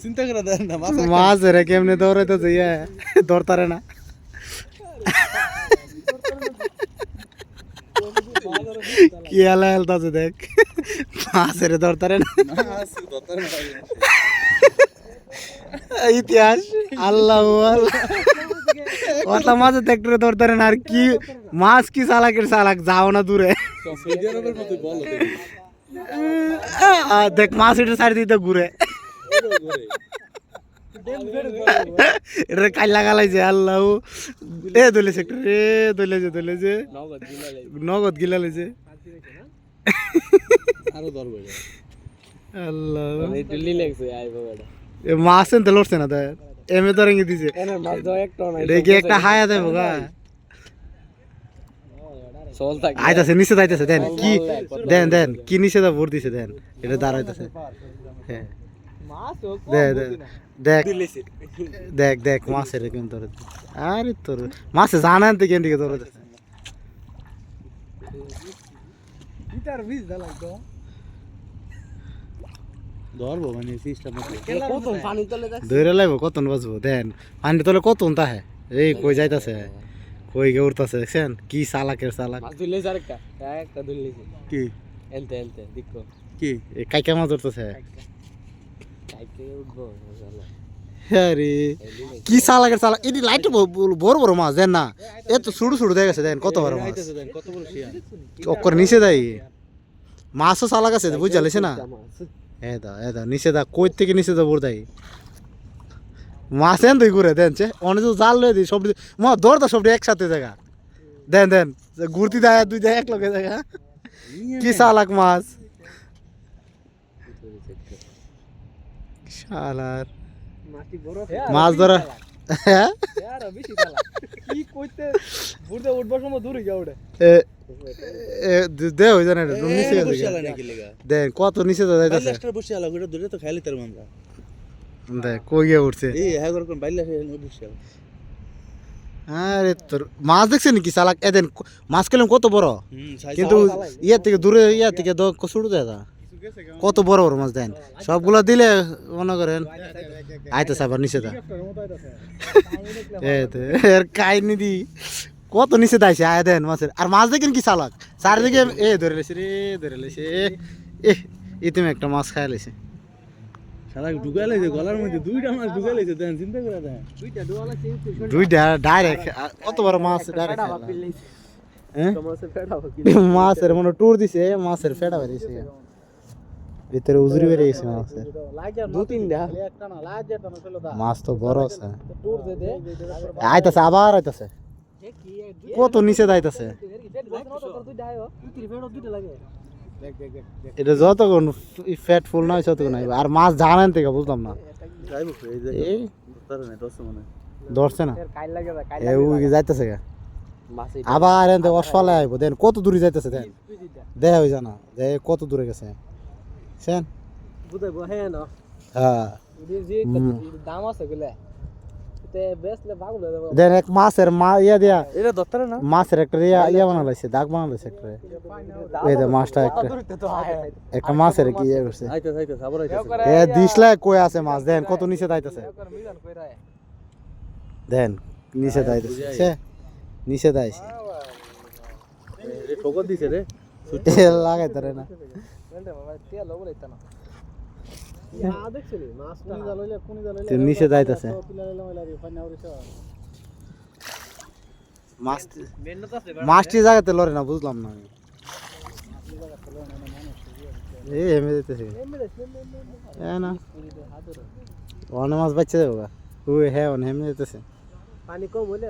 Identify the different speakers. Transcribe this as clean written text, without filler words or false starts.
Speaker 1: চিন্তা করে দেন না
Speaker 2: মাছ রে কেমনে দৌড়াইতে যাইয়া দৌড়তারে না কি আলা হেলতাছে দেখ মাছ রে দৌড়তারে না ইতিহাস আল্লাহ ওটা মাছ ট্রাক্টরে দৌড়তারে না আর কি মাছ কি চালাকের চালাক যাও না দূরে দেখ মাছ এটা সাইড দিতে ঘুরে এটা কাইলা গালাইছে আল্লাহ এ দলে সেক্টর রে দলেছে নগদ গিলা লইছে
Speaker 1: আরো ধরবে
Speaker 2: আল্লাহ
Speaker 3: এই দিল্লি লাগছে আইবো এটা
Speaker 2: এ মাছ এনতে লড়ছে না তাই এমে তো রেঙ্গি দিছে
Speaker 3: এনার মাছ দাও একটা নাই
Speaker 2: দেখি একটা হায়া দেবো গা
Speaker 3: চল থাক
Speaker 2: আইতাছে নিচে যাইতাছে দেন কি দেন কি নিচে দা ভোট দিছে দেন এটা দাঁড়াইতাছে হ্যাঁ
Speaker 3: মাছ
Speaker 2: দেখ দেখ মাছের কেমন তোর আরে তোর মাছে জানান তো কেন দিকে তোর
Speaker 1: গিটার বীজ দা লাগতো ধরবো মানে সিস্টেম মতো
Speaker 3: কত পানি তলে যাচ্ছে
Speaker 2: ধরে লাইব কতন বাজবো দেন পানি তোলে কতন তাহে এই কই যাইতাছে কই গে উঠতাছে দেখছেন কি চালাকের চালাক
Speaker 3: মাছ ধরলে আরেকটা একটা ধরলে
Speaker 1: কি
Speaker 3: এলতে দেখো
Speaker 1: কি
Speaker 2: এই কাইকা মাছ উঠতেছে
Speaker 3: কাইকে উঠবো মশাআল্লাহ
Speaker 2: আরে কি চালাকের চালাক এদি লাইট বড় বড় মাছ দেন না এ তো ছোট ছোট দেখেছে দেন কত বড় মাছ
Speaker 1: কত বড় শিয়া
Speaker 2: অক্কর নিচে দেয় মাছও চালাক আছে বুঝা লেছে না এদা নিচে দা কই থেকে নিচে দা বড় দেয় মাছ এন তুই ঘুরে দেন অনেক জাল লয়ে দিই সব মা দৌড় সব একসাথে জায়গা দেন ঘুরতি দেয় দুই দেয় এক লগে জায়গা কি চালাক মাছ শালার
Speaker 3: মাটি বড়
Speaker 2: মাছ ধরা হ্যাঁ
Speaker 3: यार বেশি চালা কি কইতে বুড়তে উঠবার সময় দূরে গিয়া ওড়ে
Speaker 2: দে হই জানে নিচে
Speaker 1: বসে আলা নাকি লাগা
Speaker 2: দেন কত নিচে দা যাইতাছে
Speaker 1: বাইলাস্টার বসে আলা ওটা ধরে তো খাইলে তার আমরা
Speaker 2: দেখ কই গিয়ে উঠছে
Speaker 1: এই হ্যাঁ করে কোন বাইলা বসে আলা
Speaker 2: আরে তোর মাছ দেখছেন কি চালাক এদেন মাছ খেলাম কত বড়
Speaker 1: সাইজ
Speaker 2: কিন্তু ইয়া থেকে দূরে ইয়া থেকে ছোট দেয় কত বড় বড় মাছ দেন সবগুলো দিলে মনে করেন আইতেছে আবার নিচে দা এর কাহিনী দি কত নিচে দাইছে আয় দেন মাছের আর মাছ দেখেন কি চালাক চারিদিকে ধরে লেছে ইতিমে একটা মাছ খাই লেছে
Speaker 1: শালা ঢুকাইছে গলার মধ্যে দুইটা মাছ ঢুকাইছে দেন চিন্তা করে দেন
Speaker 2: দুইটা ডাইরেক্ট কত বড় মাছ ডাইরেক্ট
Speaker 3: মাছের ফেড়া
Speaker 2: মাছের মনে টুর দিছে মাছের ফেড়া বেরিয়েছে ভিতরে উজরি বেরিয়ে গেছে মাছের
Speaker 3: দু তিনটা
Speaker 2: মাছ তো বড় আছে
Speaker 3: টুর দে দে
Speaker 2: আইতাছে আবার আইতাছে কত নিচে যাইতাছে এটা যতক্ষণ ফ্যাট ফুল নয় ততক্ষণ আইবে আর মাছ জানেন থেকে বুঝলাম না
Speaker 1: যাইবো এই তারে না দশ মানে
Speaker 2: ধরছে না
Speaker 3: কাইল লাগে
Speaker 2: এই যাইতাছে গা
Speaker 3: মাছ
Speaker 2: আবার এনতে অসফলে আইবো দেন কত দূরে যাইতাছে দেন দেখা হই জানা যে কত দূরে গেছে সেন
Speaker 3: বুঝাইবো হ্যাঁ না
Speaker 2: হ্যাঁ
Speaker 3: যে দাম আছে গুলা তে বেসলে ভাগ লয়ে দেব
Speaker 2: দেন এক মাছের ইয়া দিয়া
Speaker 1: এটা দত্তরে না
Speaker 2: মাছের একটা ইয়া বানা লাইছে দাগ বানা লাইছে একটা এই দে মাছটা একটা মাছের কি ইয়া করছে
Speaker 1: আইতে আবার আইতে
Speaker 2: এ দিশলা কই আছে মাছ দেন কত নিচে যাইতাছে দেন নিচে যাইতাছে সে নিচে যাইছে
Speaker 1: রে ঠোকর দিছে রে
Speaker 2: লাগাই তারে না নিচে যাইতাছে মাছটি জায়গাতে লড়ে না বুঝলাম না আমি এই হেমে যেতেছে না অনেক মাছ বাচ্চা যাবো ওই হ্যাঁ হেমে যেতেছে
Speaker 3: পানি কম হইলে